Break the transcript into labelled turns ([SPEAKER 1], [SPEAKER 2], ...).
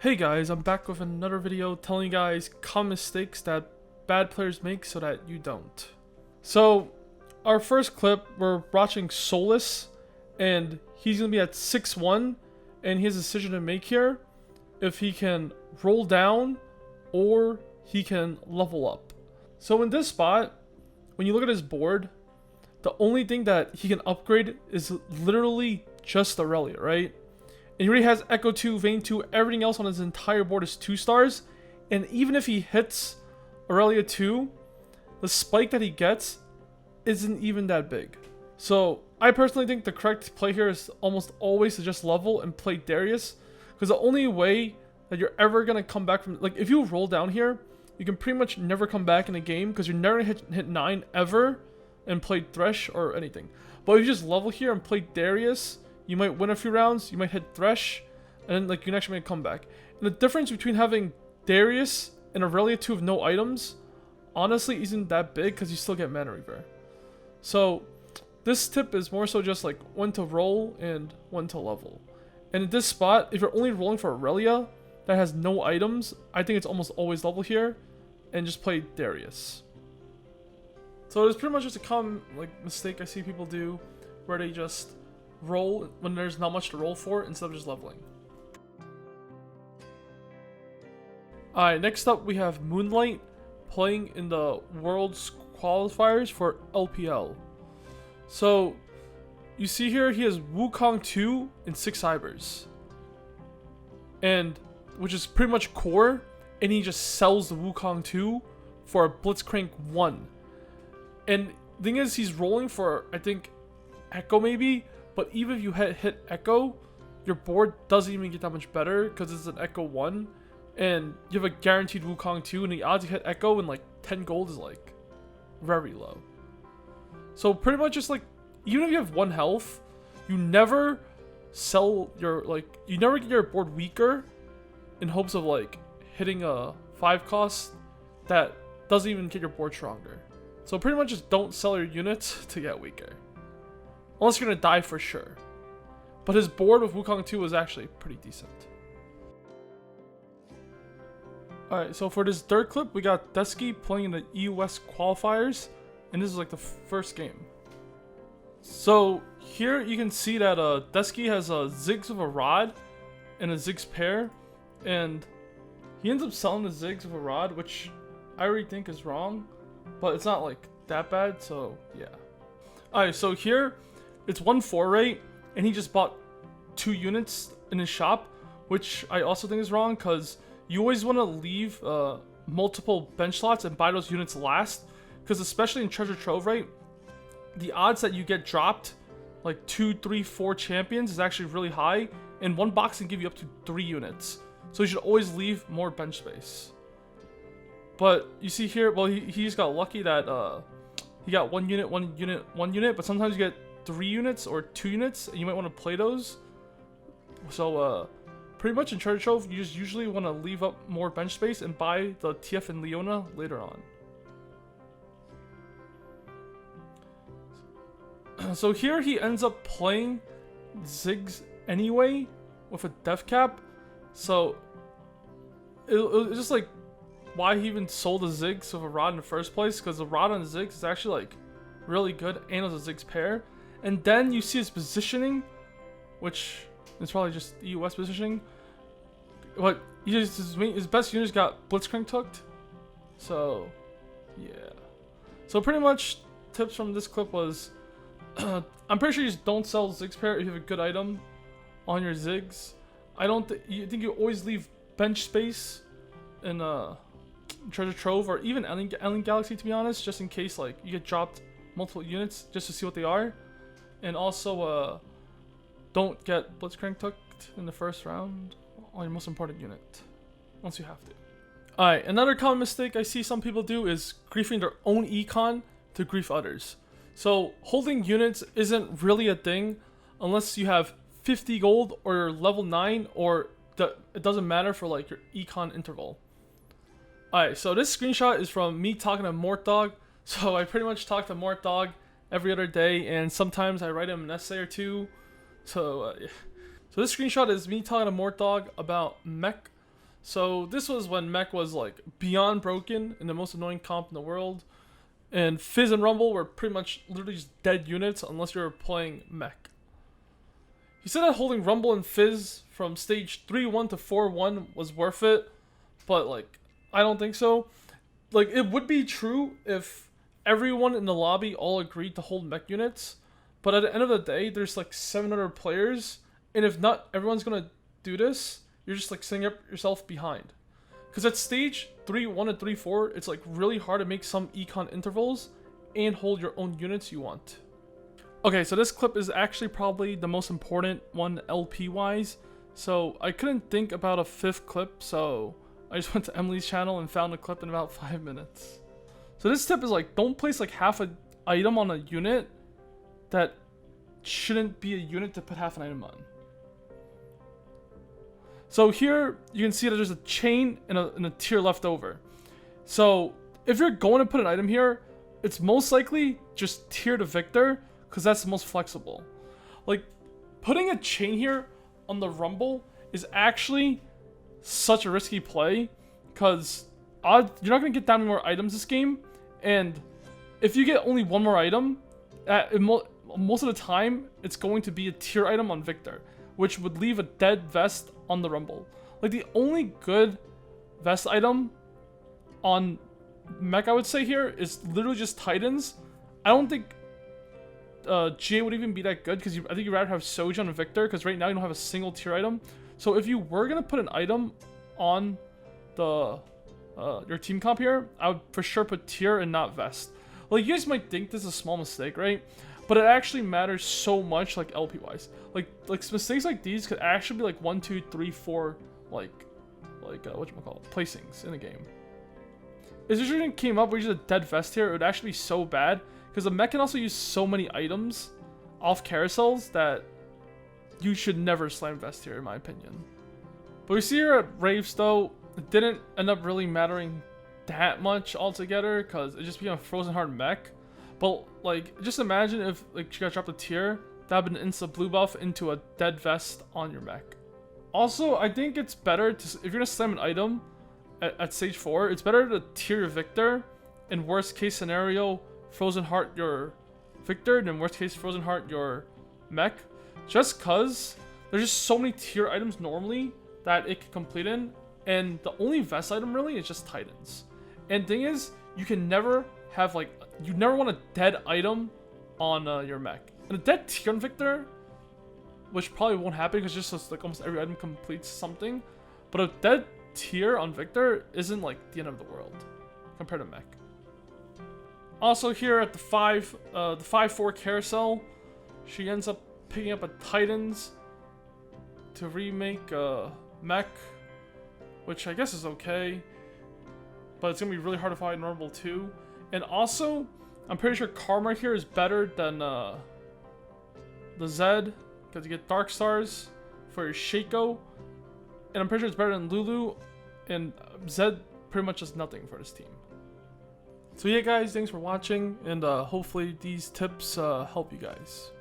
[SPEAKER 1] Hey guys, I'm back with another video telling you guys common mistakes that bad players make so that you don't. So, our first clip, we're watching Solus, and he's going to be at 6-1, and he has a decision to make here if he can roll down or he can level up. So in this spot, when you look at his board, the only thing that he can upgrade is literally just Aurelia, right? And he already has Echo 2, Vayne 2, everything else on his entire board is 2 stars. And even if he hits Aurelia 2, the spike that he gets isn't even that big. So I personally think the correct play here is almost always to just level and play Darius. Because the only way that you're ever going to come back from... Like, if you roll down here, you can pretty much never come back in a game because you're never going to hit 9 ever and play Thresh or anything. But if you just level here and play Darius... You might win a few rounds, you might hit Thresh, and then like you can actually make a comeback. And the difference between having Darius and Aurelia 2 with no items, honestly isn't that big because you still get Mana Reaver. So this tip is more so just like when to roll and when to level. And in this spot, if you're only rolling for Aurelia that has no items, I think it's almost always level here and just play Darius. So it's pretty much just a common mistake I see people do where they just roll when there's not much to roll for instead of just leveling. Alright, next up we have Moonlight playing in the World's qualifiers for LPL. So you see here he has Wukong 2 and 6 Cybers, and which is pretty much core, and he just sells the Wukong 2 for a Blitzcrank 1. And the thing is, he's rolling for I think Echo maybe. But even if you hit Echo, your board doesn't even get that much better because it's an Echo 1. And you have a guaranteed Wukong 2, and the odds you hit Echo in like 10 gold is like very low. So pretty much just like, even if you have 1 health, you never sell your, you never get your board weaker in hopes of like hitting a 5 cost that doesn't even get your board stronger. So pretty much just don't sell your units to get weaker. Unless you're going to die for sure. But his board with Wukong 2 was actually pretty decent. Alright, so for this third clip, we got Desky playing in the EUS qualifiers. And this is like the first game. So here you can see that Desky has a Ziggs with a Rod and a Ziggs pair. And he ends up selling the Ziggs with a Rod, which I already think is wrong. But it's not like that bad, so yeah. Alright, so here... It's 1-4 rate, and he just bought 2 units in his shop, which I also think is wrong, because you always want to leave multiple bench slots and buy those units last, because especially in Treasure Trove rate, the odds that you get dropped like 2, 3, 4 champions is actually really high, and one box can give you up to 3 units. So you should always leave more bench space. But you see here, well, he just got lucky that he got 1 unit, 1 unit, 1 unit, but sometimes you get 3 units or 2 units, and you might want to play those. So pretty much in Treasure Trove, you just usually want to leave up more bench space and buy the TF and Leona later on. So here he ends up playing Ziggs anyway with a death cap. So it was just like why he even sold the Ziggs with a Rod in the first place, because the Rod on the Ziggs is actually like really good, and it was a Ziggs pair. And then you see his positioning, which is probably just EUS positioning. But his best units got Blitzcrank hooked. So, yeah. So pretty much tips from this clip was, I'm pretty sure you just don't sell Ziggs pair if you have a good item on your Ziggs. You think you always leave bench space in Treasure Trove or even Alien Galaxy, to be honest, just in case like you get dropped multiple units just to see what they are. And also, don't get Blitzcrank hooked in the first round on your most important unit, once you have to. Alright, another common mistake I see some people do is griefing their own econ to grief others. So, holding units isn't really a thing unless you have 50 gold or you're level 9, or it doesn't matter for like your econ interval. Alright, so this screenshot is from me talking to Mort Dog. So I pretty much talk to Mort Dog every other day, and sometimes I write him an essay or 2. So yeah. So this screenshot is me talking to Mort Dog about mech So this was when mech was like beyond broken and the most annoying comp in the world. And Fizz and Rumble were pretty much literally just dead units unless you were playing mech. He said that holding Rumble and Fizz from stage 3-1 to 4-1 was worth it, but like, I don't think so. Like, it would be true if everyone in the lobby all agreed to hold mech units, but at the end of the day, there's like 700 players, and if not everyone's gonna do this, you're just like setting up yourself behind. Because at stage 3-1 and 3-4, it's like really hard to make some econ intervals and hold your own units you want. Okay, so this clip is actually probably the most important one LP wise. So I couldn't think about a fifth clip, so I just went to Emily's channel and found a clip in about 5 minutes. So this tip is like, don't place like half an item on a unit that shouldn't be a unit to put half an item on. So here you can see that there's a chain and a tier left over. So if you're going to put an item here, it's most likely just tier to Victor, because that's the most flexible. Like, putting a chain here on the Rumble is actually such a risky play, because you're not going to get that many more items this game, and if you get only one more item, most of the time, it's going to be a tier item on Victor, which would leave a dead vest on the Rumble. Like, the only good vest item on mech, I would say here, is literally just Titans. I don't think GA would even be that good, because I think you'd rather have Soja and Victor, because right now you don't have a single tier item. So if you were going to put an item on the your team comp here, I would for sure put tier and not vest. Like, you guys might think this is a small mistake, right? But it actually matters so much, like LP wise. Like mistakes like these could actually be like 1, 2, 3, 4, whatchamacallit, placings in the game. If this unit came up where you just a dead vest here, it would actually be so bad, because the mech can also use so many items off carousels that you should never slam vest here, in my opinion. But we see here at Raves though, it didn't end up really mattering that much altogether, because it just became a frozen hard mech. But like, just imagine if like you guys dropped a tier, that would be an insta blue buff into a dead vest on your mech. Also, I think it's better to, if you're gonna slam an item at stage 4, it's better to tier your Victor, in worst case scenario frozen heart your Victor, than worst case frozen heart your mech, just cause there's just so many tier items normally that it can complete in, and the only vest item really is just Titans. And thing is, you can never have like, you never want a dead item on your mech. And a dead tier on Victor, which probably won't happen because just like almost every item completes something, but a dead tier on Victor isn't like the end of the world compared to mech. Also here at the 5-4 carousel, she ends up picking up a Titans to remake mech, which I guess is okay, but it's gonna be really hard to find Rumble too. And also, I'm pretty sure Karma here is better than the Zed, because you get Dark Stars for your Shaco, and I'm pretty sure it's better than Lulu, and Zed pretty much does nothing for this team. So yeah guys, thanks for watching, and hopefully these tips help you guys.